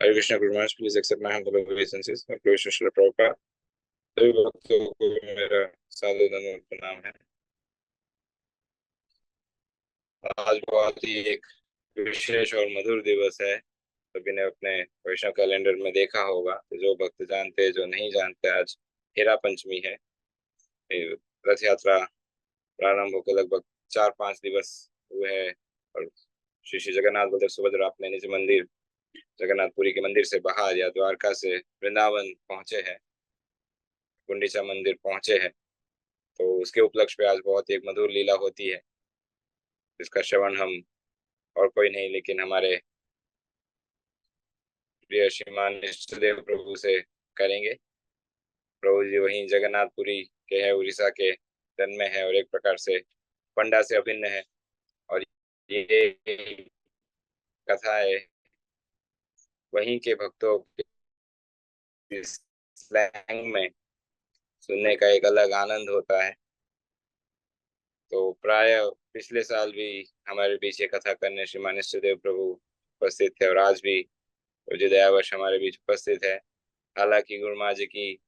Hare Krishna Guru Maharaj, please accept my humble obeisances। Shri Prabhupada, सभी भक्तों को मेरा सादर दंडवत प्रणाम है। आज बहुत ही एक विशेष और मधुर दिवस है। सभी ने अपने वैष्णव कैलेंडर में देखा होगा। तो जो भक्त जानते हैं, जो नहीं जानते, आज हेरा पंचमी है। रथ यात्रा प्रारंभ होकर लगभग 4-5 दिवस हुए हैं और श्री श्री जगन्नाथ बलदेव सुभद्रा अपने निज मंदिर जगन्नाथपुरी के मंदिर से बाहर या द्वारका से वृंदावन पहुंचे हैं, गुंडीचा मंदिर पहुंचे हैं। तो उसके उपलक्ष्य पे आज बहुत एक मधुर लीला होती है, जिसका श्रवण हम और कोई नहीं लेकिन हमारे प्रिय श्रीमान इष्टदेव प्रभु से करेंगे। प्रभु जी वहीं जगन्नाथपुरी के है, उड़ीसा के जन्म में है और एक प्रकार से पंडा से अभिन्न है। और ये कथा है वहीं के भक्तों के स्लैंग में सुनने का एक अलग आनंद होता है। तो प्राय पिछले साल भी हमारे बीच ये कथा करने श्रीमान इष्टदेव प्रभु उपस्थित थे और आज भी जी दयावश हमारे बीच उपस्थित है। हालांकि गुरु महाराज जी की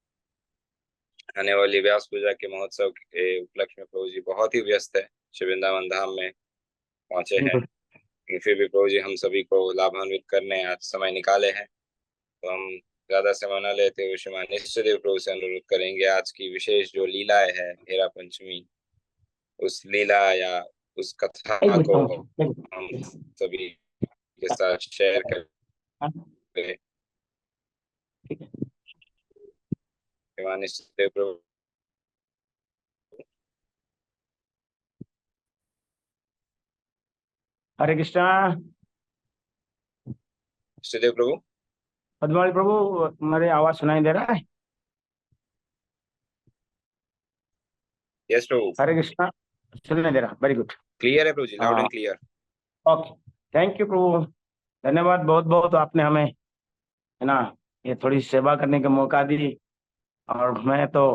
आने वाली व्यास पूजा के महोत्सव के उपलक्ष्य में प्रभु जी बहुत ही व्यस्त है, श्री वृंदावन धाम में पहुंचे हैं। फिर भी प्रभु जी हम सभी को लाभान्वित करने आज समय निकाले हैं। तो हम ज्यादा समय न लेते हुए श्रीमान इष्टदेव प्रभु से अनुरोध करेंगे आज की विशेष जो लीलाएं है हेरा पंचमी, उस लीला या उस कथा को हम सभी के साथ शेयर करें। श्रीमान इष्टदेव प्रभु। हरे कृष्णा। इष्टदेव प्रभु। पद्मावली प्रभु, मेरी आवाज सुनाई दे रहा है? यस प्रभु। हरे कृष्णा, सुनाई दे रहा। वेरी गुड, क्लियर है Prabhu ji, loud and clear. Okay, thank you Prabhu, धन्यवाद बहुत बहुत। आपने हमें है ना ये थोड़ी सेवा करने का मौका दी और मैं तो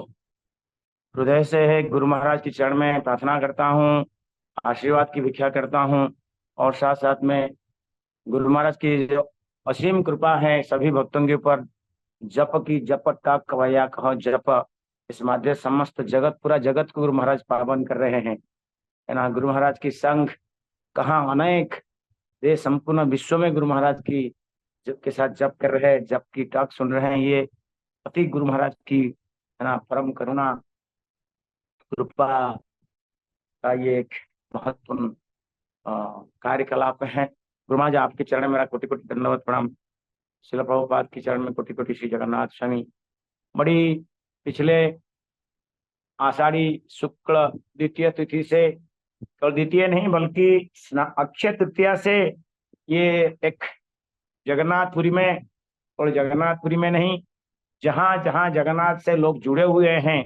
हृदय से है गुरु महाराज के चरण में प्रार्थना करता हूँ, आशीर्वाद की भिक्षा करता हूँ। और साथ साथ में गुरु महाराज की जो असीम कृपा है सभी भक्तों के ऊपर, जप की जप तक कवैया कहो जप, इस माध्यम समस्त जगत, पूरा जगत को गुरु महाराज पावन कर रहे हैं, है ना। गुरु महाराज की संग कहाँ अनेक देश, संपूर्ण विश्व में गुरु महाराज की जप के साथ जप कर रहे हैं, जप की टॉक सुन रहे हैं। ये अति गुरु महाराज की है ना परम करुणा कृपा का ये एक महत्वपूर्ण कार्यकलाप है। गुरु महाराज आपके चरण में मेरा कोटि कोटि दंडवत प्रणाम। श्रील प्रभुपाद के चरण में कोटि कोटि श्री जगन्नाथ स्वामी। बड़ी पिछले आषाढ़ी शुक्ल द्वितीय तिथि से, तो द्वितीय नहीं बल्कि अक्षय तृतीया से ये एक जगन्नाथपुरी में, और जगन्नाथपुरी में नहीं, जहां जहां जगन्नाथ से लोग जुड़े हुए हैं,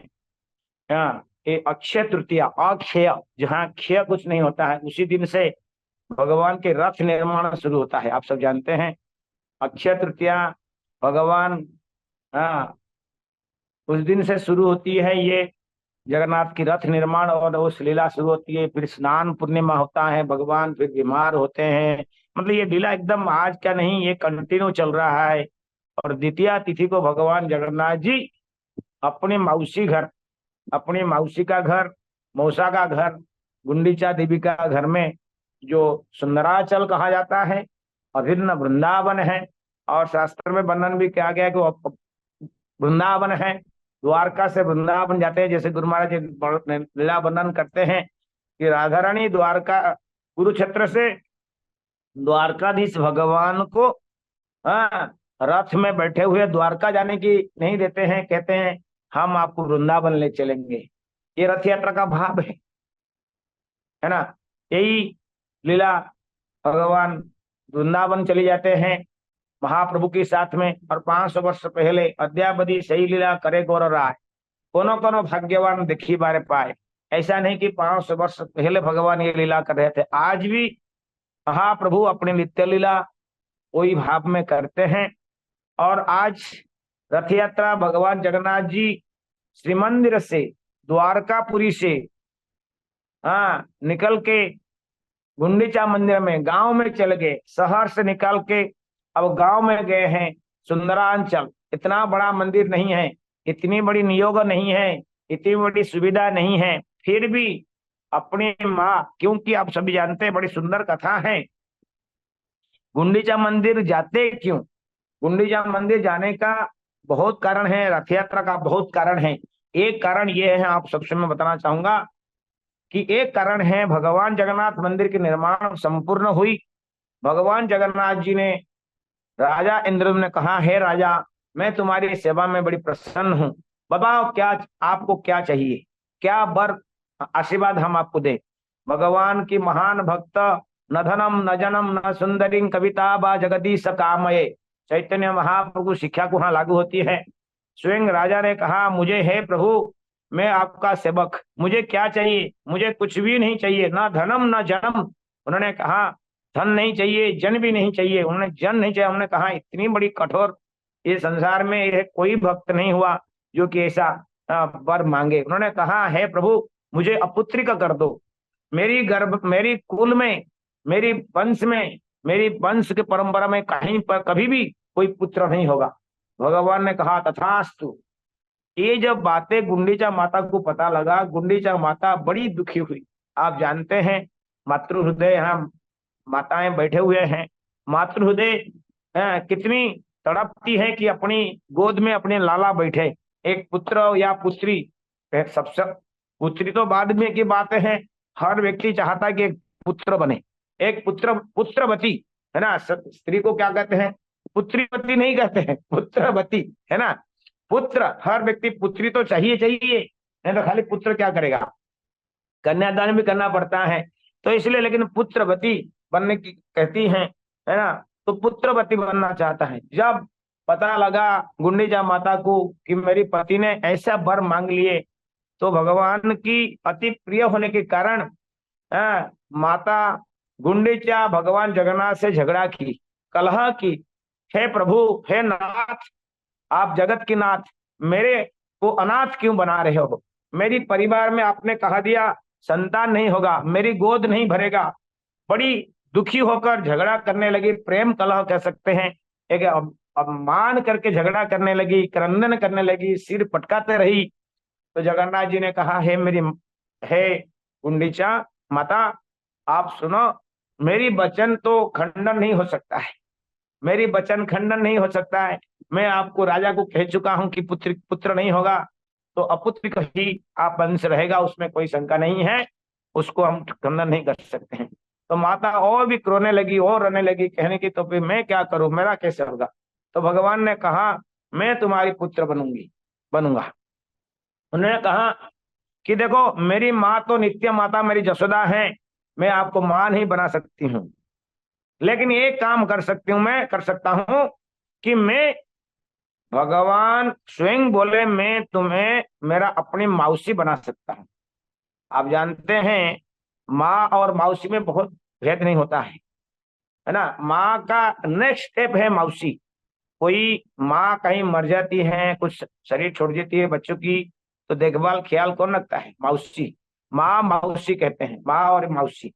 ये अक्षय तृतीया, अक्षय, जहां क्षय कुछ नहीं होता है, उसी दिन से भगवान के रथ निर्माण शुरू होता है। आप सब जानते हैं अक्षय तृतीया भगवान उस दिन से शुरू होती है ये जगन्नाथ की रथ निर्माण, और उस लीला शुरू होती है। फिर स्नान पूर्णिमा होता है, भगवान फिर बीमार होते हैं। मतलब ये लीला एकदम आज का नहीं, ये कंटिन्यू चल रहा है। और द्वितीय तिथि को भगवान जगन्नाथ जी अपने मौसी घर, अपनी मौसी का घर, मौसा का घर, गुंडीचा देवी का घर में, जो सुंदराचल कहा जाता है, अभिन्न वृंदावन है। और शास्त्र में वर्णन भी किया गया कि वृंदावन है, द्वारका से वृंदावन जाते हैं। जैसे गुरु महाराज लीला वर्णन करते हैं कि राधा रानी द्वारका, कुरुक्षेत्र से द्वारकाधीश भगवान को रथ में बैठे हुए द्वारका जाने की नहीं देते हैं, कहते हैं हम आपको वृंदावन ले चलेंगे। ये रथ यात्रा का भाव है ना। यही लीला भगवान वृंदावन चले जाते हैं महाप्रभु के साथ में। और 500 वर्ष पहले अद्यावधि सही लीला करे गौर राय, कोनो कोनो भाग्यवान देखी बारे पाए। ऐसा नहीं कि 500 वर्ष पहले भगवान ये लीला कर रहे थे, आज भी महाप्रभु अपनी नित्य लीला वही भाव में करते हैं। और आज रथ यात्रा भगवान जगन्नाथ जी श्री मंदिर से, द्वारकापुरी से निकल के गुंडीचा मंदिर में, गांव में चले गए, शहर से निकाल के अब गांव में गए हैं, सुंदरांचल, इतना बड़ा मंदिर नहीं है, इतनी बड़ी नियोग नहीं है, इतनी बड़ी सुविधा नहीं है, फिर भी अपनी माँ, क्योंकि आप सभी जानते हैं बड़ी सुंदर कथा है, गुंडीचा मंदिर जाते क्यों? गुंडीचा मंदिर जाने का बहुत कारण है, रथ यात्रा का बहुत कारण है। एक कारण ये है, आप सबसे मैं बताना चाहूंगा कि एक कारण है, भगवान जगन्नाथ मंदिर की निर्माण संपूर्ण हुई। भगवान जगन्नाथ जी ने राजा इंद्र ने कहा, हे राजा, मैं तुम्हारी सेवा में बड़ी प्रसन्न हूँ, बताओ क्या आपको क्या चाहिए, क्या वर आशीर्वाद हम आपको दे। भगवान की महान भक्त, न धनम न जनम न सुंदरी कविता बा जगदीश कामये, चैतन्य महाप्रभु शिक्षा को वहां लागू होती है। स्वयं राजा ने कहा, मुझे हे प्रभु, मैं आपका सेवक, मुझे क्या चाहिए? मुझे कुछ भी नहीं चाहिए, ना धनम ना जन्म। उन्होंने कहा धन नहीं चाहिए, जन भी नहीं चाहिए। उन्होंने जन नहीं चाहिए। उन्होंने कहा इतनी बड़ी कठोर, ये संसार में यह कोई भक्त नहीं हुआ जो कि ऐसा वर मांगे। उन्होंने कहा, हे प्रभु, मुझे अपुत्रिक कर दो, मेरी गर्भ, मेरी कुल में, मेरी वंश में, मेरी वंश की परंपरा में कहीं पर कभी भी कोई पुत्र नहीं होगा। भगवान ने कहा तथास्तु। ये जब बातें गुंडीचा माता को पता लगा, गुंडीचा माता बड़ी दुखी हुई। आप जानते हैं मातृ हृदय, यहाँ माताएं बैठे हुए हैं, मातृ हृदय कितनी तड़पती है कि अपनी गोद में अपने लाला बैठे, एक पुत्र या पुत्री, सबसे पुत्री तो बाद में की बात है, हर व्यक्ति चाहता है कि एक पुत्र बने, एक पुत्रवती, है ना। स्त्री को क्या कहते हैं? पुत्रीवती नहीं कहते हैं, पुत्रवती, है ना। पुत्र, हर व्यक्ति पुत्री तो चाहिए चाहिए, नहीं तो खाली पुत्र क्या करेगा, कन्यादान भी करना पड़ता है। तो इसलिए, लेकिन पुत्रवती बनने की कहती है ना, तो पुत्रवती बनना चाहता है। जब पता लगा गुंडीचा माता को कि मेरी पति ने ऐसा वर मांग लिए, तो भगवान की अति प्रिय होने के कारण माता गुंडीचा भगवान जगन्नाथ से झगड़ा की, कलह की, हे प्रभु, हे नाथ, आप जगत के नाथ, मेरे को अनाथ क्यों बना रहे हो? मेरी परिवार में आपने कहा दिया संतान नहीं होगा, मेरी गोद नहीं भरेगा। बड़ी दुखी होकर झगड़ा करने लगी, प्रेम कलह कह सकते हैं, एक अपमान करके झगड़ा करने लगी, क्रंदन करने लगी, सिर पटकाते रही। तो जगन्नाथ जी ने कहा, हे गुंडीचा माता, आप सुनो, मेरी वचन तो खंडन नहीं हो सकता है, मेरी वचन खंडन नहीं हो सकता है। मैं आपको, राजा को कह चुका हूं कि पुत्र नहीं होगा, तो अपुत्र ही आप वंश रहेगा, उसमें कोई शंका नहीं है, उसको हम खंडन नहीं कर सकते हैं। तो माता और भी रोने लगी और रोने लगी, कहने की तो फिर मैं क्या करूं, मेरा कैसे होगा? तो भगवान ने कहा, मैं तुम्हारी पुत्र बनूंगा। उन्होंने कहा कि देखो, मेरी माँ तो नित्य माता मेरी जसोदा है, मैं आपको मां नहीं बना सकती हूँ, लेकिन एक काम कर सकता हूं कि मैं, भगवान स्वयं बोले, मैं तुम्हें मेरा अपनी मौसी बना सकता हूं। आप जानते हैं माँ और मौसी में बहुत भेद नहीं होता है ना। माँ का नेक्स्ट स्टेप है मौसी। कोई माँ कहीं मर जाती है, कुछ शरीर छोड़ देती है बच्चों की, तो देखभाल ख्याल कौन रखता है? मौसी। माँ मौसी कहते हैं, माँ और मौसी।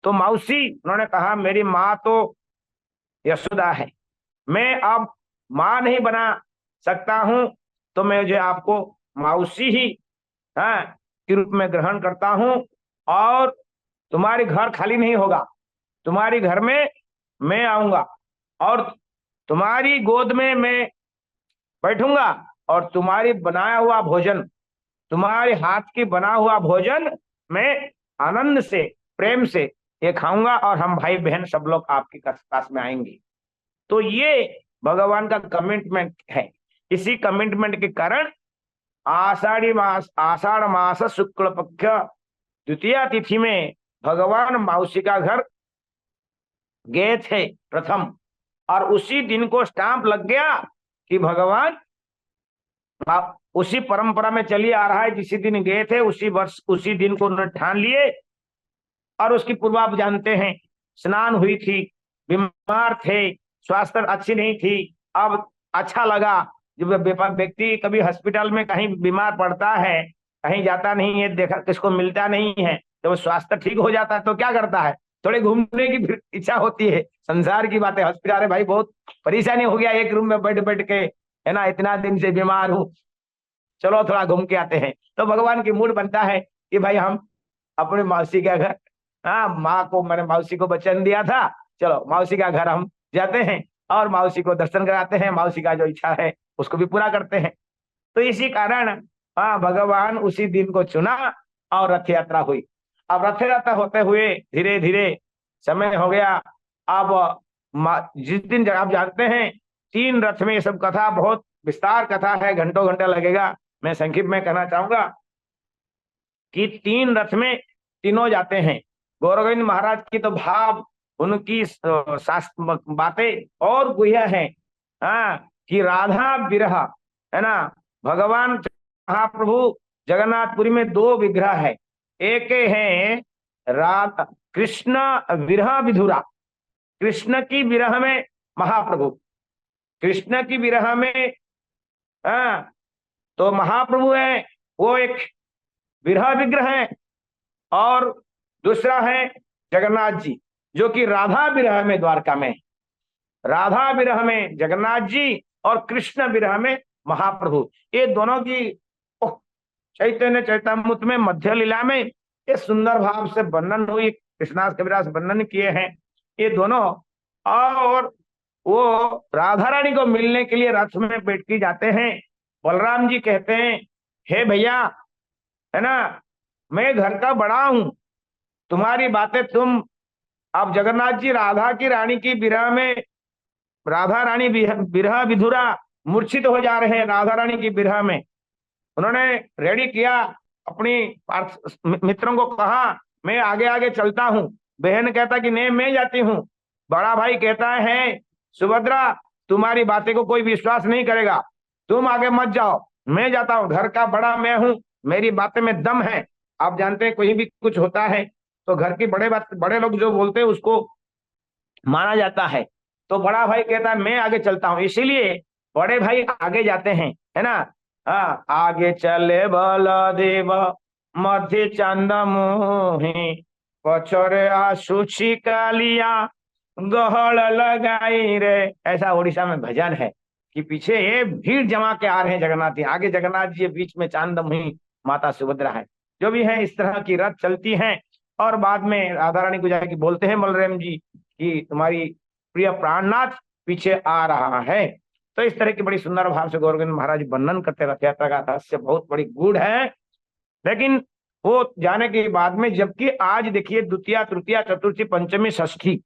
तो मौसी, उन्होंने कहा मेरी माँ तो यशोदा है, मैं अब माँ नहीं बना सकता हूं, तो मैं जो आपको मौसी ही के रूप में ग्रहण करता हूं, और तुम्हारे घर खाली नहीं होगा, तुम्हारे घर में मैं आऊंगा और तुम्हारी गोद में मैं बैठूंगा, और तुम्हारी बनाया हुआ भोजन, तुम्हारे हाथ की बना हुआ भोजन मैं आनंद से, प्रेम से ये खाऊंगा, और हम भाई बहन सब लोग आपके पास में आएंगे। तो ये भगवान का कमिटमेंट है। इसी कमिटमेंट के कारण आषाढ़ मास शुक्ल पक्ष द्वितीय तिथि में भगवान मौसी का घर गए थे प्रथम, और उसी दिन को स्टाम्प लग गया कि भगवान उसी परंपरा में चली आ रहा है, जिसी दिन गए थे उसी वर्ष उसी दिन को उन्होंने ठान लिए। और उसकी पूर्व आप जानते हैं, स्नान हुई थी, बीमार थे, स्वास्थ्य अच्छी नहीं थी, अब अच्छा लगा। जब व्यक्ति कभी हॉस्पिटल में कहीं बीमार पड़ता है, कहीं जाता नहीं है, देखा किसको मिलता नहीं है, जब स्वास्थ्य ठीक हो जाता है तो क्या करता है? थोड़ी घूमने की फिर इच्छा होती है, संसार की बातें हंस रहे भाई, बहुत परेशानी हो गया एक रूम में बैठ बैठ के, है ना, इतना दिन से बीमार हूँ, चलो थोड़ा घूम के आते हैं। तो भगवान की मूड बनता है कि भाई हम अपने मौसी के घर, हाँ माँ को, मैंने मौसी को वचन दिया था, चलो मौसी का घर हम जाते हैं और मौसी को दर्शन कराते हैं, मौसी का जो इच्छा है उसको भी पूरा करते हैं। तो इसी कारण हाँ भगवान उसी दिन को चुना और रथ यात्रा हुई। अब रथ यात्रा होते हुए धीरे धीरे समय हो गया। अब जिस दिन आप जानते हैं 3 रथ में, ये सब कथा बहुत विस्तार कथा है, घंटों घंटा लगेगा, मैं संक्षिप्त में कहना चाहूंगा कि 3 रथ में तीनों जाते हैं। गौरगोविंद महाराज की तो भाव, उनकी बातें और गुह्य है, हाँ, कि राधा विरह, है ना, भगवान महाप्रभु जगन्नाथपुरी में 2 विग्रह है। एक है राधा कृष्ण विरह विधुरा, कृष्ण की विरह में महाप्रभु, कृष्ण की विरह में, हाँ, तो महाप्रभु है वो एक विरह विग्रह है, और दूसरा है जगन्नाथ जी जो कि राधा विरह में द्वारका में, राधा विरह में जगन्नाथ जी और कृष्ण विरह में महाप्रभु। ये दोनों की चैतन्य चैतामृत में मध्य लीला में ये सुंदर भाव से वर्णन हुई, कृष्णास कविराज वर्णन किए हैं ये दोनों। और वो राधा रानी को मिलने के लिए रथ में बैठ के जाते हैं। बलराम जी कहते हैं, हे भैया, है ना, मैं घर का बड़ा हूं, तुम्हारी बातें तुम, अब जगन्नाथ जी राधा की रानी की विरह में, राधा रानी विरह विधुरा मूर्छित हो जा रहे हैं राधा रानी की विरह में। उन्होंने रेडी किया, अपनी मित्रों को कहा मैं आगे आगे चलता हूं। बहन कहता कि नहीं मैं जाती हूं। बड़ा भाई कहता है सुभद्रा तुम्हारी बातें को कोई विश्वास नहीं करेगा, तुम आगे मत जाओ, मैं जाता हूं, घर का बड़ा मैं हूं, मेरी बातें में दम है। आप जानते हैं कोई भी कुछ होता है तो घर के बड़े लोग जो बोलते हैं उसको माना जाता है। तो बड़ा भाई कहता है मैं आगे चलता हूं, इसीलिए बड़े भाई आगे जाते हैं, है ना। हाँ, आगे चले बलदेव मध्य चंद मोहे, पछरे आशुची कालिया गहल लगाई रे, ऐसा उड़ीसा में भजन है कि पीछे ये भीड़ जमा के आ रहे हैं जगन्नाथ जी, आगे जगन्नाथ जी, बीच में चांदमुही माता सुभद्रा है। जो भी है इस तरह की रथ चलती है। और बाद में राधा रानी को जाके बोलते हैं बलराम जी कि तुम्हारी प्रिय प्राणनाथ पीछे आ रहा है। तो इस तरह की बड़ी सुंदर भाव से गौरगोविंद महाराज वर्णन करते रथ यात्रा का रहस्य बहुत बड़ी गूढ़ है। लेकिन वो जाने के बाद में, जबकि आज देखिए द्वितीया तृतीया चतुर्थी पंचमी षष्ठी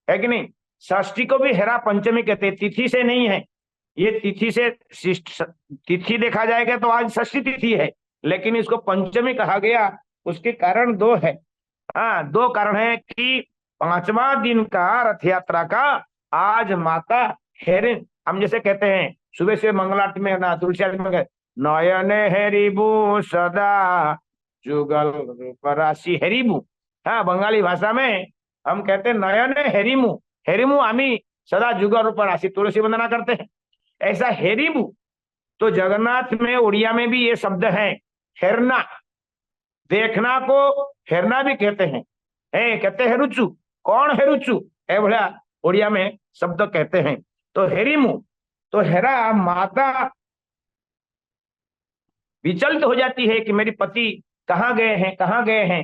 है कि नहीं, षष्ठी को भी हेरा पंचमी कहते हैं, तिथि से नहीं है ये, तिथि से तिथि देखा जाएगा तो आज षष्ठी तिथि है, लेकिन इसको पंचमी कहा गया, उसके कारण 2 है। हाँ, 2 कारण है कि 5वां दिन का रथ यात्रा का आज माता हेरिन, हम जैसे कहते हैं सुबह से मंगलाट में ना तुलसी में नयन हेरिबू सदा जुगल परासी हेरिबू, हाँ बंगाली भाषा में हम कहते हैं नयन हेरिमू, हेरिमू आमी सदा जुगल रूप राशि, तुलसी वंदना करते हैं, ऐसा हेरिबू। तो जगन्नाथ में उड़िया में भी ये शब्द है हेरना, देखना को हेरना भी कहते हैं, कहते हैं हेरुचु, कौन हेरुचु, ए भला उड़िया में शब्द कहते हैं। तो हेरिमु, तो हेरा माता विचलित हो जाती है कि मेरे पति कहाँ गए हैं, कहाँ गए हैं।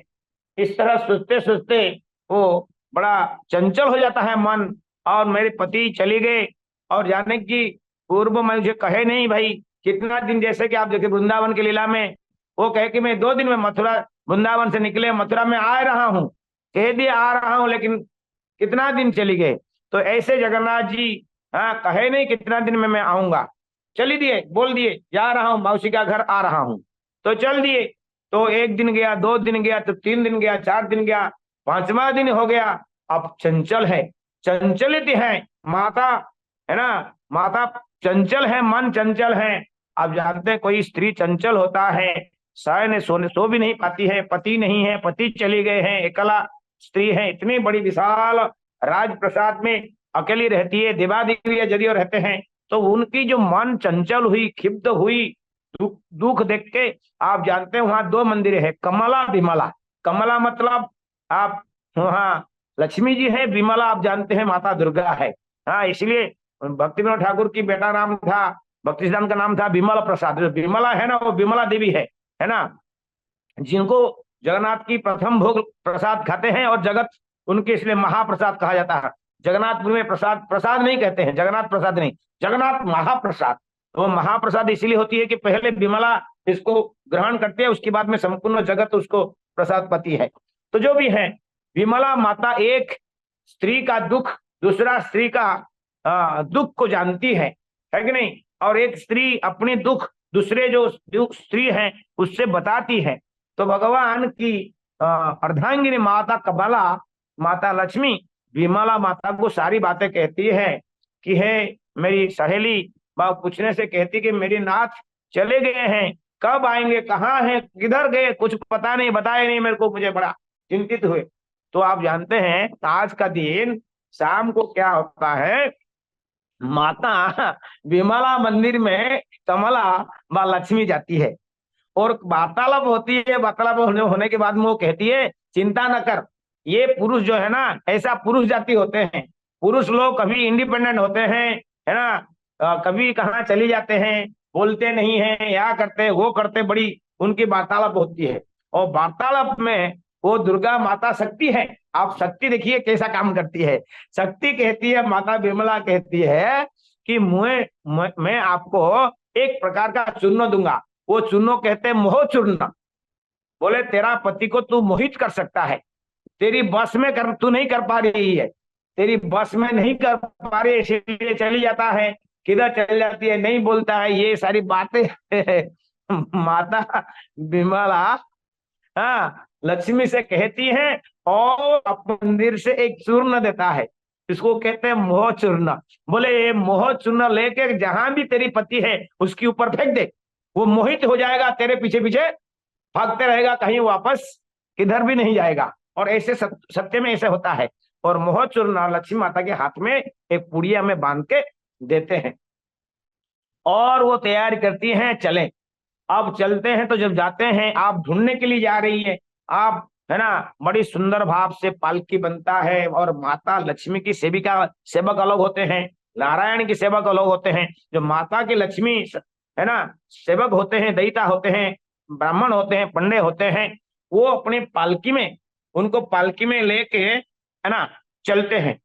इस तरह सोचते सोचते वो बड़ा चंचल हो जाता है मन, और मेरे पति चले गए, और जाने की पूर्व में मुझे कहे नहीं भाई कितना दिन, जैसे कि आप देखिए वृंदावन की लीला में वो कहे कि मैं 2 दिन में मथुरा, वृंदावन से निकले मथुरा में आ रहा हूँ, कह दिए आ रहा हूँ, लेकिन कितना दिन चली गए। तो ऐसे जगन्नाथ जी हाँ कहे नहीं कितना दिन में मैं आऊंगा, चली दिए, बोल दिए जा रहा हूँ मौसी का घर आ रहा हूँ, तो चल दिए। तो 1 दिन गया, 2 दिन गया, तो 3 दिन गया, 4 दिन गया, 5वां दिन हो गया। अब चंचल है, चंचलित है माता, है ना, माता चंचल है, मन चंचल है। आप जानते हैं कोई स्त्री चंचल होता है, शायद सो भी नहीं पाती है, पति नहीं है, पति चले गए हैं, एकला स्त्री है, इतनी बड़ी विशाल राजप्रसाद में अकेली रहती है, देवादेवी यदि रहते हैं, तो उनकी जो मन चंचल हुई, क्षिप्त हुई, दुख देख के, आप जानते हैं वहां 2 मंदिर है, कमला विमला। कमला मतलब आप वहां लक्ष्मी जी है, विमला आप जानते हैं माता दुर्गा है। हाँ, इसलिए भक्ति विनोद ठाकुर की बेटा नाम था, भक्ति सिद्धांत का नाम था विमला प्रसाद। जो विमला है ना, वो विमला देवी है ना, जिनको जगन्नाथ की प्रथम भोग प्रसाद खाते हैं और जगत उनके इसलिए महाप्रसाद कहा जाता है। जगन्नाथपुर में प्रसाद प्रसाद नहीं कहते हैं, जगन्नाथ प्रसाद नहीं, जगन्नाथ महाप्रसाद। तो महाप्रसाद इसलिए होती है कि पहले विमला इसको ग्रहण करते हैं, उसके बाद में संपूर्ण जगत उसको प्रसाद पाती है। तो जो भी है, विमला माता एक स्त्री का दुख दूसरा स्त्री का दुख को जानती है कि नहीं, और एक स्त्री अपनी दुख दूसरे जो स्त्री है उससे बताती है। तो भगवान की अर्धांगिनी माता कमला, माता लक्ष्मी विमला माता को सारी बातें कहती है कि है मेरी सहेली पूछने से कहती कि मेरे नाथ चले गए हैं, कब आएंगे, कहाँ हैं, किधर गए, कुछ पता नहीं, बताए नहीं मेरे को, मुझे बड़ा चिंतित हुए। तो आप जानते हैं आज का दिन शाम को क्या होता है, माता विमला मंदिर में कमला माँ लक्ष्मी जाती है और वार्तालाप होती है। वार्तालाप होने के बाद में वो कहती है चिंता न कर, ये पुरुष जो है ना, ऐसा पुरुष जाति होते हैं, पुरुष लोग कभी इंडिपेंडेंट होते हैं, है ना, कभी कहाँ चली जाते हैं, बोलते नहीं है, या करते वो करते, बड़ी उनकी वार्तालाप होती है। और वार्तालाप में वो दुर्गा माता शक्ति है, आप शक्ति देखिए कैसा काम करती है। शक्ति कहती है, माता विमला कहती है कि मैं आपको एक प्रकार का चूर्ण दूंगा। वो चूर्ण कहते हैं मोह चूर्ण। बोले तेरा पति को तू मोहित कर सकता है, तेरी बस में कर, तू नहीं कर पा रही है, तेरी बस में नहीं कर पा रही, इसलिए चली जाता है, किधर चली जाती है, नहीं बोलता है, ये सारी बातें माता विमला हाँ लक्ष्मी से कहती है और अपने मंदिर से एक चूर्ण देता है, इसको कहते हैं मोह चूर्ण। बोले ये मोह चूर्ण लेके जहां भी तेरी पति है उसके ऊपर फेंक दे, वो मोहित हो जाएगा, तेरे पीछे पीछे भागते रहेगा, कहीं वापस किधर भी नहीं जाएगा। और ऐसे सत्य में ऐसे होता है। और मोह चूर्ण लक्ष्मी माता के हाथ में एक पुड़िया में बांध के देते हैं और वो तैयारी करती हैं, चलें अब चलते हैं। तो जब जाते हैं, आप ढूंढने के लिए जा रही है आप, है ना, बड़ी सुंदर भाव से पालकी बनता है और माता लक्ष्मी की सेविका सेवक अलग होते हैं, नारायण की सेवक अलग होते हैं। जो माता की लक्ष्मी है ना सेवक होते हैं, दयिता होते हैं, ब्राह्मण होते हैं, पंडे होते हैं, वो अपनी पालकी में, उनको पालकी में लेके है ना चलते हैं,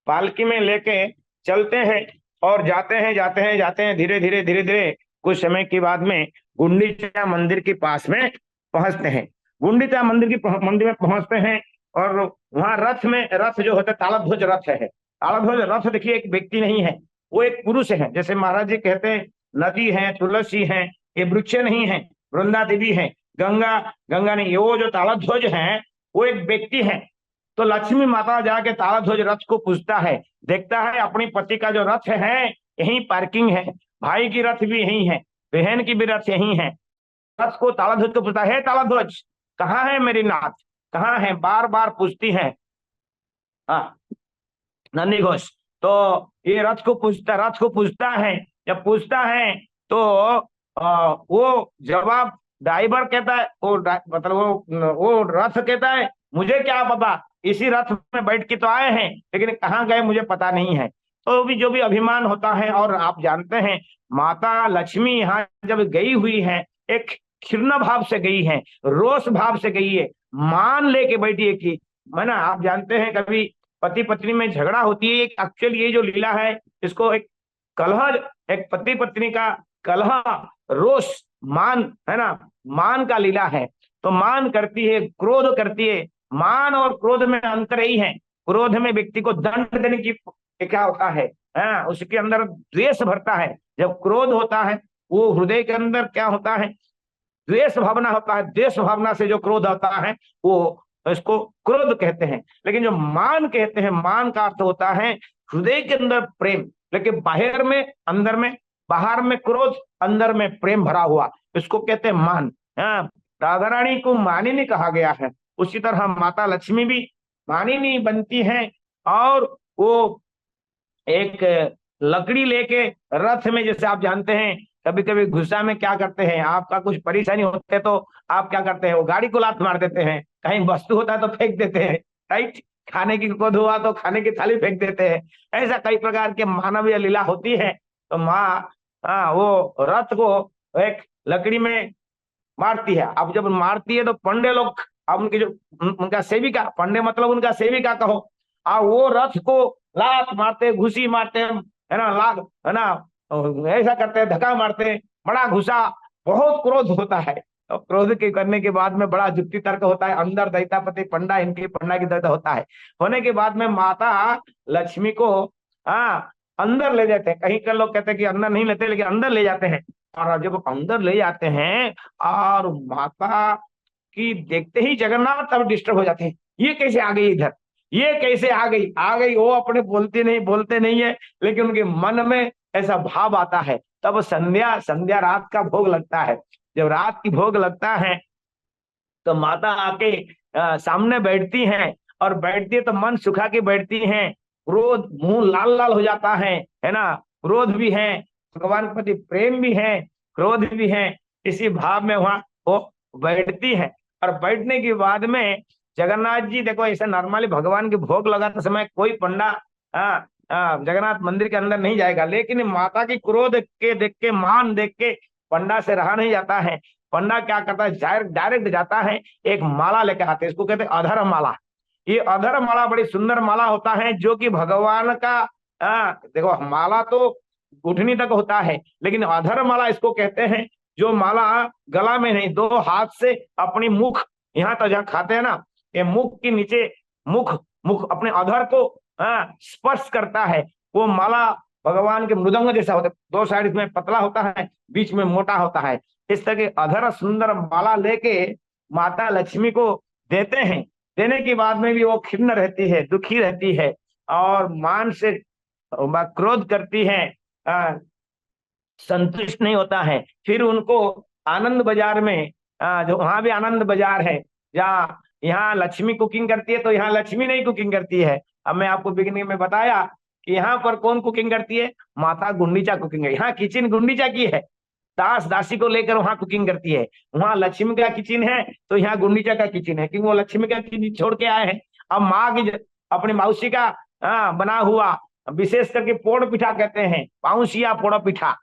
पालकी में लेके चलते हैं और जाते हैं धीरे धीरे कुछ समय के बाद में गुंडीचा मंदिर के पास में पहुंचते हैं। गुंडीचा मंदिर में पहुंचते हैं और वहां रथ जो होता है तालध्वज रथ है। तालध्वज रथ देखिए एक व्यक्ति नहीं है, वो एक पुरुष है। जैसे महाराज जी कहते हैं नदी है, तुलसी है, ये वृक्ष नहीं है, वृंदा देवी है, गंगा नहीं, वो जो तालध्वज है वो एक व्यक्ति है। तो लक्ष्मी माता जाके तालध्वज रथ को पूछता है, देखता है अपनी पति का जो रथ है यही पार्किंग है, भाई की रथ भी यही है, बहन की भी रथ यही है। रथ को तालध्वज को पूछता है, तालध्वज कहाँ है मेरी नाथ, कहाँ है, बार बार पूछती है हाँ नंदी घोष। तो ये रथ को पूछता है। जब पूछता है तो वो जवाब ड्राइवर कहता है, मतलब वो रथ कहता है मुझे क्या पता, इसी रथ में बैठ के तो आए हैं, लेकिन कहाँ गए मुझे पता नहीं है। तो भी जो भी अभिमान होता है, और आप जानते हैं माता लक्ष्मी यहाँ जब गई हुई है एक क्षीर्ण भाव से गई है, रोष भाव से गई है, मान लेके बैठी है कि मैंने, आप जानते हैं कभी पति पत्नी में झगड़ा होती है, एक एक्चुअल ये जो लीला है इसको एक कलह, एक पति पत्नी का कलह, रोष, मान है ना, मान का लीला है। तो मान करती है, क्रोध करती है, मान और क्रोध में अंतर ही है। क्रोध में व्यक्ति को दंड देने की क्या होता है, उसके अंदर द्वेष भरता है। जब क्रोध होता है वो हृदय के अंदर क्या होता है, द्वेष भावना होता है, द्वेष भावना से जो क्रोध आता है वो इसको क्रोध कहते हैं। लेकिन जो मान कहते हैं, मान का अर्थ होता है हृदय के अंदर प्रेम, लेकिन बाहर में, अंदर में, बाहर में क्रोध, अंदर में प्रेम भरा हुआ, इसको कहते हैं मान। राधा रानी को मानिनी कहा गया है, उसी तरह माता लक्ष्मी भी मानिनी बनती है। और वो एक लकड़ी लेके रथ में, जैसे आप जानते हैं कभी कभी गुस्सा में क्या करते हैं, आपका कुछ परेशानी होते है तो आप क्या करते हैं, वो गाड़ी को लात मार देते हैं, कहीं वस्तु होता है तो फेंक देते हैं, राइट। खाने की क्रोध हुआ तो खाने की थाली फेंक देते हैं। ऐसा कई प्रकार के मानवीय लीला होती है। तो माँ वो रथ को एक लकड़ी में मारती है। अब जब मारती है तो पंडे लोग, अब उनके जो उनका सेविका, पंडे मतलब उनका सेविका कहो, वो रथ को लात मारते, घुसी मारते, है ना, लात, है ना, ऐसा करते हैं, धक्का मारते हैं, बड़ा घुसा, बहुत क्रोध होता है। तो क्रोध के करने के बाद में बड़ा युक्ति तर्क होता है, अंदर दैतापति पंडा, इनकी पंडा की दर्द होता है। होने के बाद में माता लक्ष्मी को अंदर ले जाते हैं। कहीं के लोग कहते हैं कि अंदर नहीं लेते, लेकिन अंदर ले जाते हैं। और जब अंदर ले जाते हैं और माता की देखते ही जगन्नाथ अब डिस्टर्ब हो जाते हैं, ये कैसे आ गई इधर, ये कैसे आ गई, आ गई। वो अपने बोलते नहीं है, लेकिन उनके मन में ऐसा भाव आता है। तब संध्या संध्या रात का भोग लगता है। जब रात की भोग लगता है तो माता आके सामने बैठती हैं, और बैठती है तो मन सुखा के बैठती हैं। क्रोध, मुंह लाल लाल हो जाता है ना, क्रोध भी है, भगवान के प्रति प्रेम भी है, क्रोध भी है, इसी भाव में वहां वो बैठती है। और बैठने के बाद में जगन्नाथ जी, देखो ऐसे नॉर्मली भगवान के भोग लगाते समय कोई पंडा जगन्नाथ मंदिर के अंदर नहीं जाएगा, लेकिन माता की क्रोध के देख के, मान देख के पंडा से रहा नहीं जाता है। पंडा क्या करता है, डायरेक्ट जाता है, एक माला लेकर आते हैं, इसको कहते हैं अधर माला। ये अधर माला बड़ी सुंदर माला होता है, जो कि भगवान का देखो माला तो घुटनी तक होता है, लेकिन अधर माला इसको कहते हैं, जो माला गला में नहीं, दो हाथ से अपनी मुख, यहाँ तो जहाँ खाते हैं ना, ये मुख के नीचे, मुख मुख अपने अधर को स्पर्श करता है। वो माला भगवान के मृदंग जैसा होता है, दो साइड इसमें पतला होता है, बीच में मोटा होता है। इस तरह के अधर सुंदर माला लेके माता लक्ष्मी को देते हैं। देने के बाद में भी वो खिन्न रहती है, दुखी रहती है, और मान से क्रोध करती है, संतुष्ट नहीं होता है। फिर उनको आनंद बाजार में, जो वहां भी आनंद बाजार है, जहाँ यहाँ लक्ष्मी कुकिंग करती है, तो यहाँ लक्ष्मी नहीं कुकिंग करती है। अब मैं आपको बिगिनिंग में बताया कि यहाँ पर कौन कुकिंग करती है, माता गुंडीचा कुकिंग है। यहाँ किचन गुंडीचा की है, दास दासी को लेकर वहां कुकिंग करती है। वहां लक्ष्मी का किचन है, तो यहाँ गुंडीचा का किचन है, क्योंकि वो लक्ष्मी का किचन छोड़ के आए हैं। अब माँ की, अपनी मौसी का बना हुआ, विशेष करके पोड़ पिठा कहते हैं, पाउसिया पोड़ पिठा,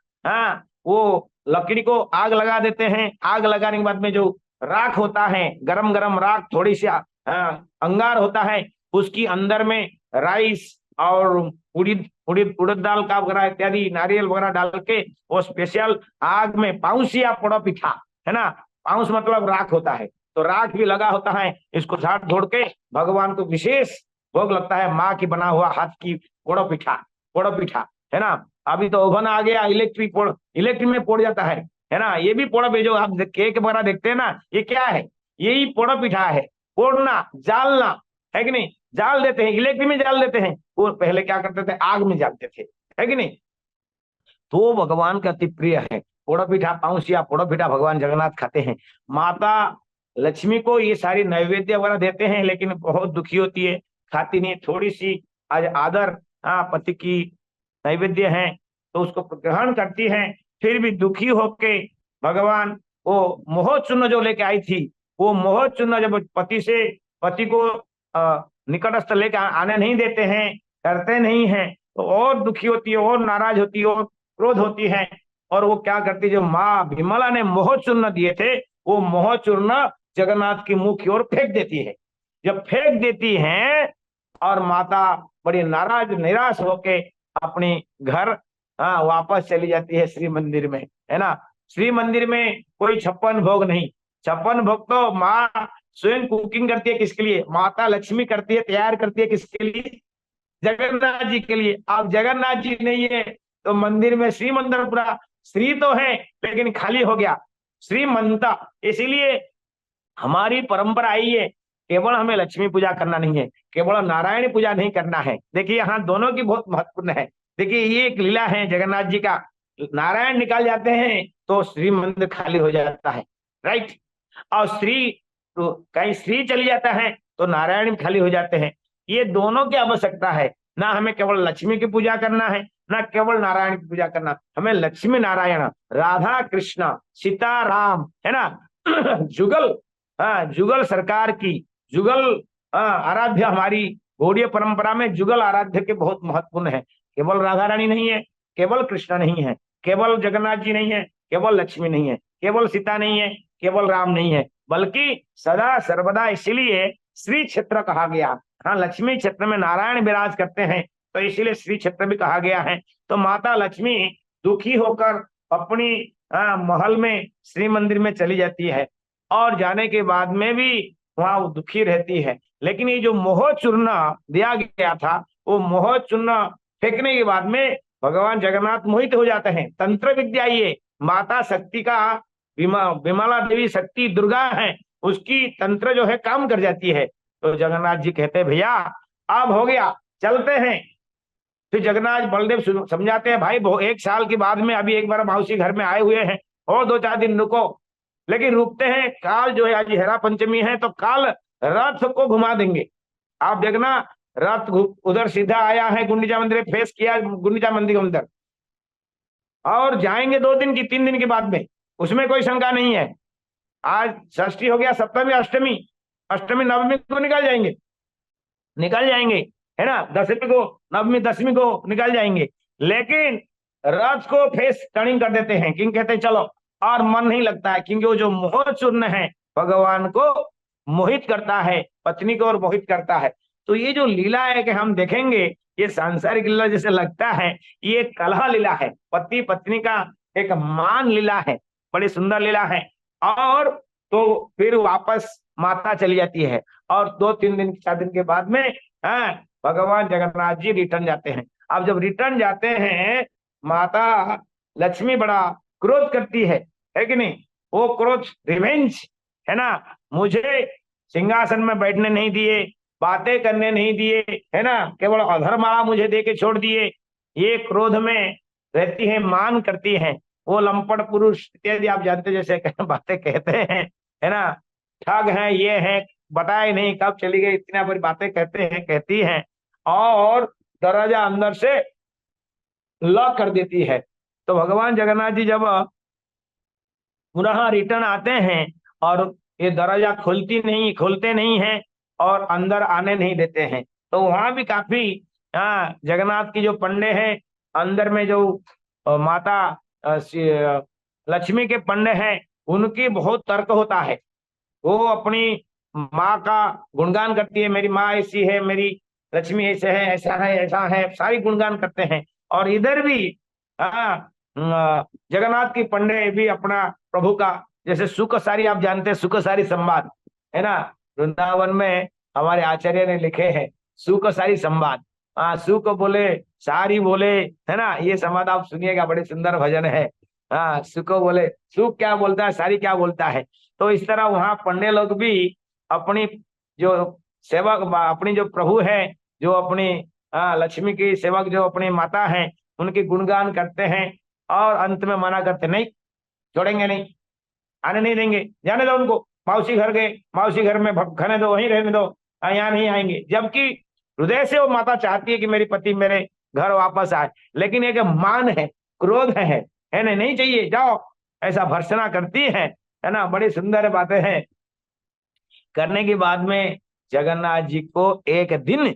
वो लकड़ी को आग लगा देते हैं। आग लगाने के बाद में जो राख होता है, गरम गरम राख, थोड़ी सी अंगार होता है, उसकी अंदर में राइस और उड़द उड़द उड़द दाल का वगैरह इत्यादि, नारियल वगैरह डाल के वो स्पेशल आग में पाउसिया पोड़ा पिठा, है ना, पाउस मतलब राख होता है, तो राख भी लगा होता है। इसको झाड़ धोड़ के भगवान को विशेष भोग लगता है, माँ की बना हुआ हाथ की पोड़ा पिठा, है ना। अभी तो ओवन आ गया, इलेक्ट्रिक में पोड़ जाता है ना। ये भी पोड़ा, जो आप केक वगैरह देखते हैं ना, ये क्या है, यही पोड़ा पिठा है। पोड़ना, जालना, है कि नहीं, जाल देते हैं, इलेक्ट्रिक में जाल देते हैं। वो पहले क्या करते थे, आग में जालते थे, है कि नहीं। तो भगवान का अति प्रिय है पोड़ा पिठा, पाउसिया पोड़ा पिठा भगवान जगन्नाथ खाते हैं। माता लक्ष्मी को ये सारी नैवेद्य वगैरह देते हैं, लेकिन बहुत दुखी होती है, खाती नहीं। थोड़ी सी आज आदर पति की नैवेद्य है तो उसको ग्रहण करती है, फिर भी दुखी होके भगवान वो मोह चूर्ण जो लेके आई थी, वो मोह चूर्ण जब पति को निकटस्थ लेकर आने नहीं देते हैं, करते नहीं हैं, तो और दुखी होती है, और नाराज होती है, और क्रोध होती है। और वो क्या करती है, जो माँ विमला ने मोह चूर्ण दिए थे, वो मोह चूर्ण जगन्नाथ की मुंह की ओर फेंक देती है। जब फेंक देती है और माता बड़ी नाराज निराश होके अपने घर वापस चली जाती है श्री मंदिर में, है ना। श्री मंदिर में कोई 56 भोग नहीं, 56 भोग तो माँ स्वयं कुकिंग करती है। किसके लिए, माता लक्ष्मी करती है, तैयार करती है, किसके लिए, जगन्नाथ जी के लिए। अब जगन्नाथ जी नहीं है तो मंदिर में श्री मंदिर पूरा, श्री तो है लेकिन खाली हो गया, श्रीमंता। इसीलिए हमारी परंपरा आई है, केवल हमें लक्ष्मी पूजा करना नहीं है, केवल नारायण पूजा नहीं करना है। देखिए यहाँ दोनों की बहुत महत्वपूर्ण है। देखिए ये एक लीला है जगन्नाथ जी का, नारायण निकाल जाते हैं तो श्री मंदिर खाली हो जाता है, राइट। और श्री तो कहीं श्री चली जाता है तो नारायण खाली हो जाते हैं। ये दोनों की आवश्यकता है, ना हमें केवल लक्ष्मी की पूजा करना है, ना केवल नारायण की पूजा करना, हमें लक्ष्मी नारायण, राधा कृष्ण, सीता राम, है ना, जुगल, जुगल सरकार की, जुगल आराध्य, हमारी गौड़ीय परंपरा में जुगल आराध्य के बहुत महत्वपूर्ण है। केवल राधा रानी नहीं है, केवल कृष्ण नहीं है, केवल जगन्नाथ जी नहीं है, केवल लक्ष्मी नहीं है, केवल सीता नहीं है, केवल राम नहीं है, बल्कि सदा सर्वदा, इसीलिए श्री क्षेत्र कहा गया। हाँ, लक्ष्मी क्षेत्र में नारायण विराज करते हैं, तो इसीलिए श्री क्षेत्र भी कहा गया है। तो माता लक्ष्मी दुखी होकर अपनी महल में, श्री मंदिर में चली जाती है, और जाने के बाद में भी वहां वो दुखी रहती है। लेकिन ये जो मोह चूर्ण दिया गया था, वो मोह चूर्ण फेंकने के बाद में भगवान जगन्नाथ मोहित हो जाते हैं। तंत्र विद्या ये माता शक्ति का, विमला देवी शक्ति दुर्गा है, उसकी तंत्र जो है काम कर जाती है। तो जगन्नाथ जी कहते हैं भैया अब हो गया, चलते हैं। फिर जगन्नाथ बलदेव समझाते हैं, भाई 1 साल के बाद में अभी एक बार मौसी घर में आए हुए हैं, और 2-4 दिन रुको। लेकिन रुकते हैं, काल जो है आज हेरा पंचमी है, तो काल रथ को घुमा देंगे। आप देखना, रथ उधर सीधा आया है, गुंडीचा मंदिर फेस किया, गुंडीचा मंदिर के अंदर, और जाएंगे 2 दिन की 3 दिन के बाद में, उसमें कोई शंका नहीं है। आज षष्ठी हो गया, सप्तमी, अष्टमी, अष्टमी नवमी को निकल जाएंगे, निकल जाएंगे, है ना। दशमी को, नवमी दशमी को निकल जाएंगे। लेकिन रथ को फेस टर्निंग कर देते हैं, क्योंकि कहते हैं चलो, और मन नहीं लगता है, क्योंकि वो जो मोह चूर्ण है भगवान को मोहित करता है, पत्नी को और मोहित करता है। तो ये जो लीला है कि हम देखेंगे, ये सांसारिक लीला जैसे लगता है, ये कलह लीला है, पति पत्नी का एक मान लीला है, बड़ी सुंदर लीला है। और तो फिर वापस माता चली जाती है, और 2-3 दिन 4 दिन के बाद में भगवान जगन्नाथ जी रिटर्न जाते हैं। अब जब रिटर्न जाते हैं, माता लक्ष्मी बड़ा क्रोध करती है कि नहीं। वो क्रोध रिवेंज है ना, मुझे सिंहासन में बैठने नहीं दिए, बातें करने नहीं दिए, है ना, केवल अधर्माला मुझे दे के छोड़ दिए, ये क्रोध में रहती है, मान करती है। वो लंपट पुरुष इत्यादि आप जानते, जैसे बातें कहते हैं, है ना, ठग है, ये है, बताए नहीं कब चली गई, इतना बड़ी बातें कहते हैं, कहती हैं, और दरवाजा अंदर से लॉक कर देती है। तो भगवान जगन्नाथ जी जब पुनः रिटर्न आते हैं, और ये दरवाजा खोलते नहीं है, और अंदर आने नहीं देते हैं। तो वहां भी काफी जगन्नाथ की जो पंडे हैं, अंदर में जो माता लक्ष्मी के पंडे हैं, उनकी बहुत तर्क होता है। वो अपनी माँ का गुणगान करती है, मेरी माँ ऐसी है, मेरी लक्ष्मी ऐसे है, ऐसा है, ऐसा है, सारी गुणगान करते हैं। और इधर भी जगन्नाथ की पंडे भी अपना प्रभु का, जैसे सुख सारी आप जानते हैं, सुख सारी संवाद है ना, वृंदावन में हमारे आचार्य ने लिखे हैं सुख सारी संवाद। सुख बोले, सारी बोले, है ना, ये संवाद आप सुनिएगा, बड़े सुंदर भजन है। सुख बोले, सुख क्या बोलता है, सारी क्या बोलता है। तो इस तरह वहां पंडे लोग भी अपनी जो सेवक, अपनी जो प्रभु है, जो अपनी लक्ष्मी की सेवक, जो अपनी माता है, उनकी गुणगान करते हैं, और अंत में मना करते, नहीं छोड़ेंगे, नहीं आने नहीं देंगे, जाने दो उनको, मौसी घर गए, मौसी घर में खाने दो, वहीं रहने दो, यहाँ नहीं आएंगे। जबकि हृदय से वो माता चाहती है कि मेरी पति मेरे घर वापस आए, लेकिन एक मान है, क्रोध है नहीं, नहीं चाहिए, जाओ, ऐसा भर्त्सना करती है ना। बड़ी सुंदर बातें हैं। करने के बाद में जगन्नाथ जी को एक दिन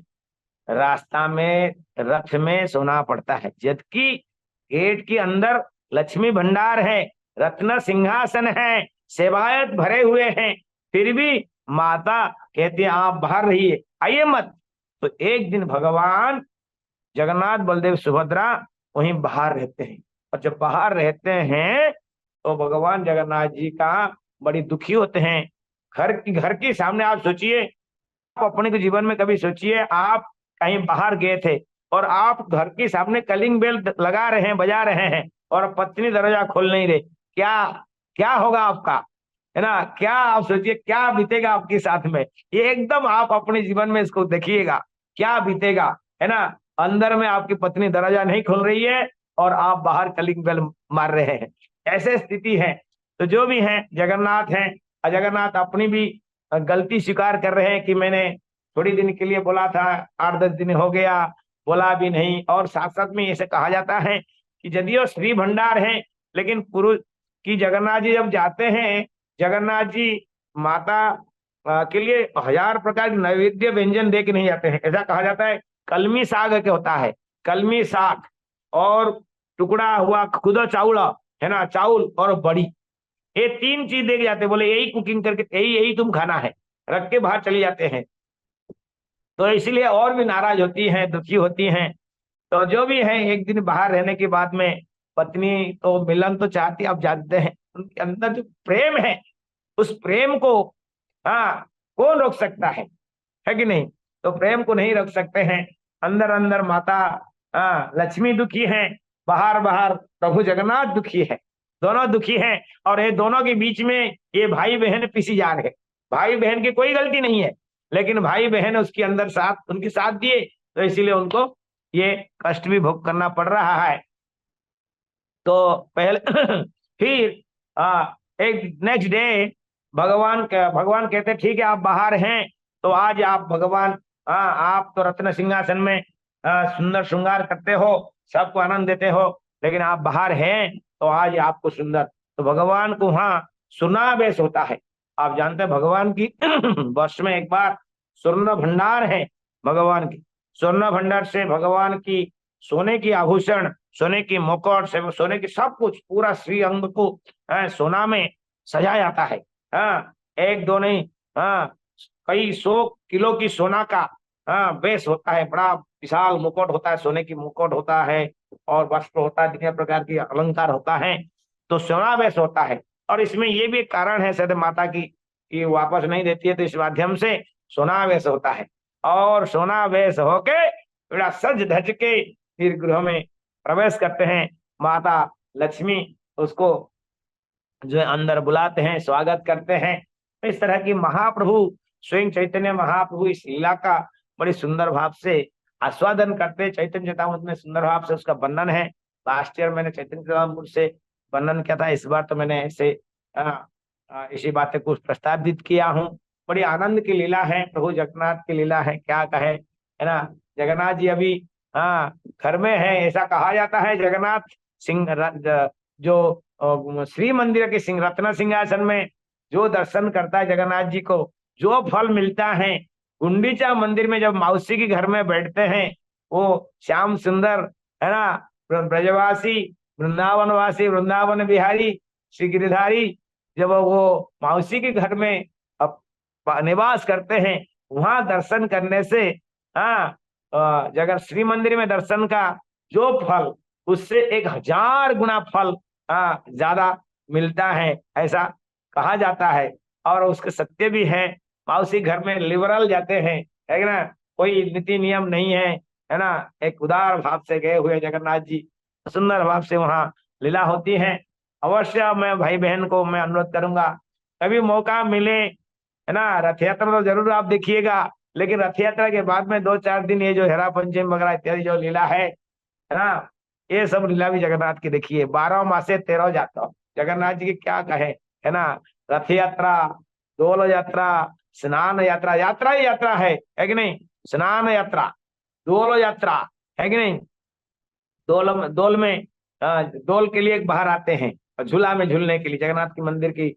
रास्ता में रथ में सोना पड़ता है, जबकि गेट के अंदर लक्ष्मी भंडार है, रत्न सिंहासन है, सेवायत भरे हुए हैं, फिर भी माता कहती है आप बाहर रहिए, आइए मत। तो एक दिन भगवान जगन्नाथ बलदेव सुभद्रा वहीं बाहर रहते हैं, और जब बाहर रहते हैं तो भगवान जगन्नाथ जी का बड़ी दुखी होते हैं। घर के सामने आप सोचिए, आप अपने के जीवन में कभी सोचिए, आप कहीं बाहर गए थे, और आप घर के सामने कलिंग बेल लगा रहे हैं, बजा रहे हैं, और पत्नी दरवाजा खोल नहीं रहे, क्या क्या होगा आपका, है ना। क्या आप सोचिए, क्या बीतेगा आपके साथ में, ये एकदम आप अपने जीवन में इसको देखिएगा, क्या बीतेगा, है ना। अंदर में आपकी पत्नी दरवाजा नहीं खोल रही है, और आप बाहर कलिंग बेल मार रहे हैं, ऐसे स्थिति है। तो जो भी है जगन्नाथ हैं, और जगन्नाथ अपनी भी गलती स्वीकार कर रहे हैं कि मैंने थोड़ी दिन के लिए बोला था, 8-10 दिन हो गया, बोला भी नहीं। और साथ साथ में ऐसे कहा जाता है कि यदियो श्री भंडार है, लेकिन पुरुष की जगन्नाथ जी जब जाते हैं, जगन्नाथ जी माता के लिए 1000 प्रकार के नैवेद्य व्यंजन दे के नहीं जाते हैं। ऐसा कहा जाता है कलमी साग के होता है, कलमी साग और टुकड़ा हुआ खुदा चावल है ना, चावल और बड़ी, ये 3 चीज दे के जाते हैं। बोले यही कुकिंग करके यही यही तुम खाना है, रख के बाहर चले जाते हैं। तो इसलिए और भी नाराज होती हैं, दुखी होती हैं। तो जो भी है, एक दिन बाहर रहने के बाद में पत्नी तो मिलन तो चाहती, आप जानते हैं उनके अंदर जो प्रेम है, उस प्रेम को हाँ कौन रोक सकता है कि नहीं? तो प्रेम को नहीं रोक सकते हैं। अंदर अंदर माता लक्ष्मी दुखी है, बाहर बाहर प्रभु जगन्नाथ दुखी है, दोनों दुखी हैं। और ये दोनों के बीच में ये भाई बहन पिसी जा रहे। भाई बहन की कोई गलती नहीं है, लेकिन भाई बहन उसके अंदर साथ उनके साथ दिए, तो इसीलिए उनको ये कष्ट भी भोग करना पड़ रहा है। तो पहले फिर एक नेक्स्ट डे भगवान कहते ठीक है आप बाहर हैं, तो आज आप भगवान आप तो रत्न सिंहासन में सुंदर श्रृंगार करते हो, सबको आनंद देते हो, लेकिन आप बाहर हैं तो आज आपको सुंदर। तो भगवान को वहाँ सुनावेश होता है। आप जानते हैं भगवान की वर्ष में एक बार स्वर्ण भंडार है भगवान की। स्वर्ण भंडार से भगवान की सोने की आभूषण, सोने की मुकुट से सोने की सब कुछ पूरा श्री अंग को सोना में सजाया जाता है। एक दो नहीं, कई 100 किलो की सोना का बेस होता है, बड़ा विशाल मुकुट होता है, सोने की मुकुट होता है और वस्त्र होता है, कितने प्रकार की अलंकार होता है। तो सोना बेस होता है। और इसमें ये भी एक कारण है शायद माता की कि वापस नहीं देती है, तो इस माध्यम से सोनावेश होता है। और सोनावेश होके बड़ा सज धज के फिर गृह में प्रवेश करते हैं। माता लक्ष्मी उसको जो है अंदर बुलाते हैं, स्वागत करते हैं। इस तरह की महाप्रभु स्वयं चैतन्य महाप्रभु इस लीला का बड़ी सुंदर भाव से आस्वादन करते। चैतन्य चेतामृत में सुंदर भाव से उसका वर्णन है। लास्ट ईयर मैंने चैतन्य चेतामृत से वर्णन किया था, इस बार तो मैंने ऐसे इसी बातें को प्रस्तावित किया हूँ। बड़ी आनंद की लीला है, प्रभु जगन्नाथ की लीला है, क्या कहे, है ना। जगन्नाथ जी अभी घर में है, ऐसा कहा जाता है। जगन्नाथ सिंह जो श्री मंदिर के सिंह रत्न सिंहासन में जो दर्शन करता है जगन्नाथ जी को, जो फल मिलता है, गुंडीचा मंदिर में जब मौसी के घर में बैठते हैं, वो श्याम सुंदर है ना, ब्रजवासी वृंदावनवासी वृंदावन बिहारी श्री गिरिधारी, जब वो मौसी के घर में निवास करते हैं, वहां दर्शन करने से जगह श्री मंदिर में दर्शन का जो फल, उससे 1000 गुना फल ज्यादा मिलता है, ऐसा कहा जाता है। और उसके सत्य भी है। मौसी घर में लिबरल जाते हैं, है ना, कोई नीति नियम नहीं है ना, एक उदार भाव से गए हुए जगन्नाथ जी, सुंदर भाव से वहाँ लीला होती है। अवश्य मैं भाई बहन को मैं अनुरोध करूंगा, कभी मौका मिले, है ना, रथ यात्रा तो जरूर आप देखिएगा, लेकिन रथ यात्रा के बाद में 2-4 दिन ये जो हेरा पंचमी वगैरह इत्यादि जो लीला है ना, ये सब लीला भी जगन्नाथ की देखिए। 12 मासे 13 जाता, जगन्नाथ जी की क्या कहे, है ना। रथ यात्रा, डोल यात्रा, स्नान यात्रा, यात्रा ही यात्रा है कि नहीं। स्नान यात्रा, डोल यात्रा, है कि नहीं। डोल के लिए बाहर आते हैं, और झूला में झूलने के लिए जगन्नाथ की मंदिर की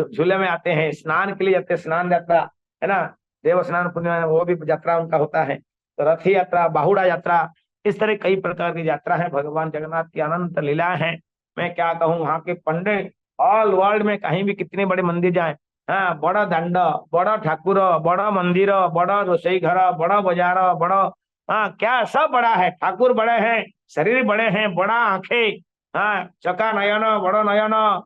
झूले में आते हैं। स्नान के लिए जाते हैं, स्नान यात्रा, है ना, देव स्नान पूर्णिमा वो भी यात्रा उनका होता है। तो रथ यात्रा, बाहुड़ा यात्रा, इस तरह कई प्रकार की यात्रा है। भगवान जगन्नाथ की अनंत लीला है। मैं क्या कहूँ, वहाँ के पंडित ऑल वर्ल्ड में कहीं भी कितने बड़े मंदिर जाए, हाँ, बड़ा दंड, बड़ा ठाकुर, बड़ा मंदिर, बड़ा रसोई घर, बड़ा बाजार, बड़ा क्या सब बड़ा है। ठाकुर बड़े हैं, शरीर बड़े हैं, बड़ा आंखें, चका नयन, बड़ा नयन।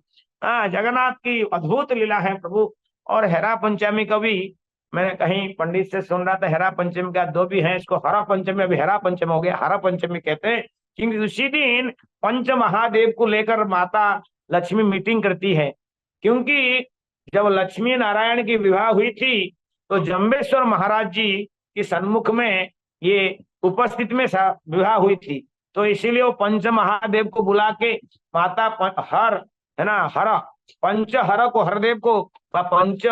जगन्नाथ की अद्भुत लीला है प्रभु। और हेरा पंचमी का भी मैंने कहीं पंडित से सुन रहा था, हेरा पंचमी का 2 भी है, इसको हरा पंचमी, अभी हेरा पंचमी हो गया, हरा पंचमी कहते हैं, क्योंकि उसी दिन पंच महादेव को लेकर माता लक्ष्मी मीटिंग करती है। क्योंकि जब लक्ष्मी नारायण की विवाह हुई थी, तो जम्बेश्वर महाराज जी के सन्मुख में ये उपस्थित में विवाह हुई थी। तो इसीलिए वो पंच महादेव को बुला के माता हर, है ना, हर पंच हर को, हरदेव को पंच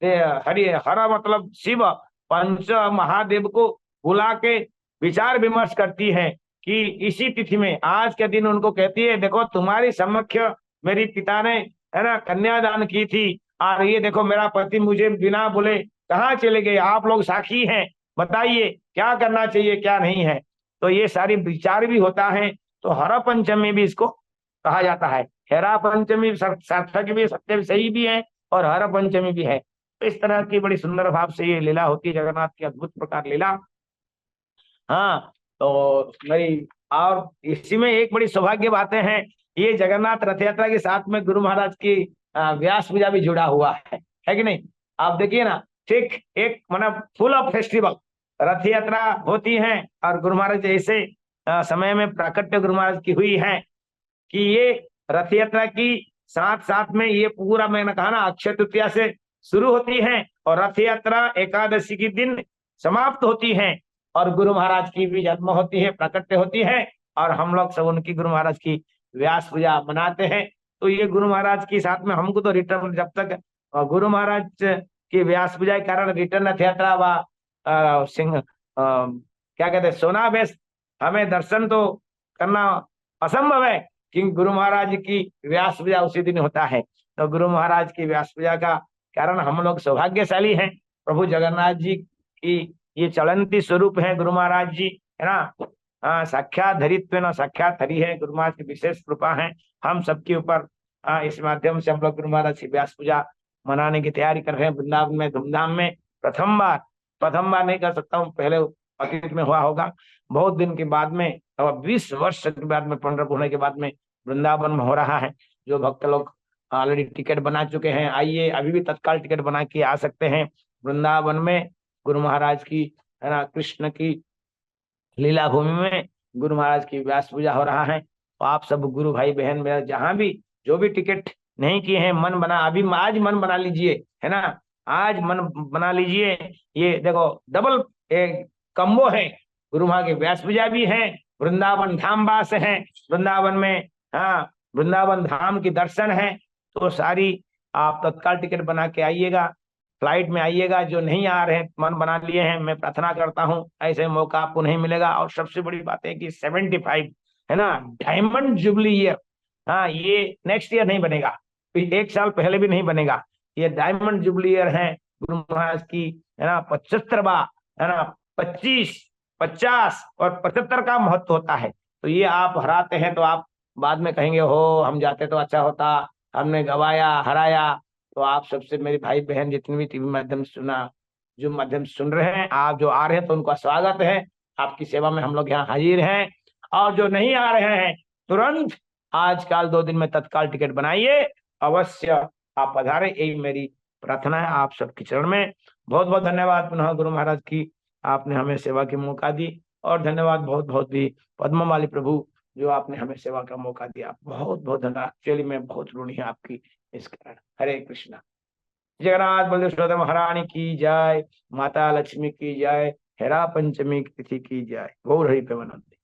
हरि हर मतलब शिव, पंच महादेव को बुला के विचार विमर्श करती है कि इसी तिथि में आज के दिन उनको कहती है, देखो तुम्हारी समक्ष मेरी पिता ने, है ना, कन्यादान की थी, और ये देखो मेरा पति मुझे बिना बोले कहाँ चले गए, आप लोग साक्षी हैं, बताइए क्या करना चाहिए क्या नहीं है। तो ये सारी विचार भी होता है। तो हर पंचमी भी इसको कहा जाता है। हेरा पंचमी सार्थक भी, सत्य भी, सही भी है, और हर पंचमी भी है। तो इस तरह की बड़ी सुंदर भाव से ये लीला होती है, जगन्नाथ की अद्भुत प्रकार लीला। हाँ, तो मेरी और इसी में एक बड़ी सौभाग्य बातें हैं, ये जगन्नाथ रथ यात्रा के साथ में गुरु महाराज की व्यास पूजा भी जुड़ा हुआ है कि नहीं। आप देखिए ना, ठीक एक मतलब फुल ऑफ फेस्टिवल रथ यात्रा होती है, और गुरु महाराज जैसे समय में प्राकट्य गुरु महाराज की हुई है कि ये रथ यात्रा की साथ साथ में ये पूरा मैंने कहा ना अक्षय तृतीया से शुरू होती है, और रथ यात्रा एकादशी के दिन समाप्त होती है, और गुरु महाराज की भी जन्म होती है, प्राकट्य होती है, और हम लोग सब उनकी गुरु महाराज की व्यास पूजा मनाते हैं। तो ये गुरु महाराज के साथ में हमको तो रिटर्न, जब तक गुरु महाराज की व्यास पूजा के कारण रिटर्न रथ यात्रा व सिंह क्या कहते हैं सोनावेश हमें दर्शन तो करना असंभव है, कि गुरु महाराज की व्यास पूजा उसी दिन होता है। तो गुरु महाराज की व्यास पूजा का कारण हम लोग सौभाग्यशाली हैं। प्रभु जगन्नाथ जी की ये चलंती स्वरूप है गुरु महाराज जी, है ना। हाँ, साक्षात धरित्व न साक्षात हरि है, गुरु महाराज की विशेष कृपा है हम सबके ऊपर। इस माध्यम से हम लोग गुरु महाराज की व्यास पूजा मनाने की तैयारी कर रहे हैं वृंदावन में धूमधाम में। प्रथम बार नहीं कर सकता हूँ, पहले अतीत में हुआ होगा, बहुत दिन के बाद में, अब 20 वर्ष के बाद में, पंद्रह होने के बाद में वृंदावन में हो रहा है। जो भक्त लोग ऑलरेडी टिकट बना चुके हैं, आइए, अभी भी तत्काल टिकट बना के आ सकते हैं वृंदावन में। गुरु महाराज की, है ना, कृष्ण की लीला भूमि में गुरु महाराज की व्यास पूजा हो रहा है। तो आप सब गुरु भाई बहन मेरा जहां भी जो भी टिकट नहीं किए हैं, मन बना, अभी आज मन बना लीजिए, है ना, आज मन बना लीजिए। ये देखो डबल एक कम्बो है, गुरु महाराज की व्यास पूजा भी है, वृंदावन धाम वास है वृंदावन में। हाँ, वृंदावन धाम की दर्शन है। तो सारी आप तत्काल टिकट बना के आइएगा, फ्लाइट में आइएगा। जो नहीं आ रहे हैं, मन बना लिए हैं, मैं प्रार्थना करता हूँ ऐसे मौका आपको नहीं मिलेगा। और सबसे बड़ी बात है कि 75, है ना, डायमंड जुबली ईयर। हाँ, ये नेक्स्ट ईयर नहीं बनेगा, एक साल पहले भी नहीं बनेगा, ये डायमंड जुबली ईयर है गुरु महाराज की, है ना। 75वां, है ना, 25, 50 और 75 का महत्व होता है। तो ये आप हराते हैं तो आप बाद में कहेंगे हो हम जाते तो अच्छा होता, हमने गवाया हराया। तो आप सबसे मेरे भाई बहन जितने भी टीवी माध्यम सुना, जो माध्यम सुन रहे हैं, आप जो आ रहे हैं तो उनका स्वागत है, आपकी सेवा में हम लोग यहाँ हाजिर हैं। और जो नहीं आ रहे हैं, तुरंत आज कल 2 दिन में तत्काल टिकट बनाइए, अवश्य आप पधारे, यही मेरी प्रार्थना है आप सबके चरण में। बहुत बहुत धन्यवाद पुनः गुरु महाराज की, आपने हमें सेवा की मौका दी। और धन्यवाद बहुत बहुत भी पद्ममाली प्रभु, जो आपने हमें सेवा का मौका दिया, बहुत बहुत धन्यवाद। एक्चुअली मैं बहुत ऋणी है आपकी इस कारण। हरे कृष्णा। जगन्नाथ बलदेव सुभद्रा महारानी की जय, माता लक्ष्मी की जय, हेरा पंचमी की तिथि की जय। गौर हरि प्रेमानंद।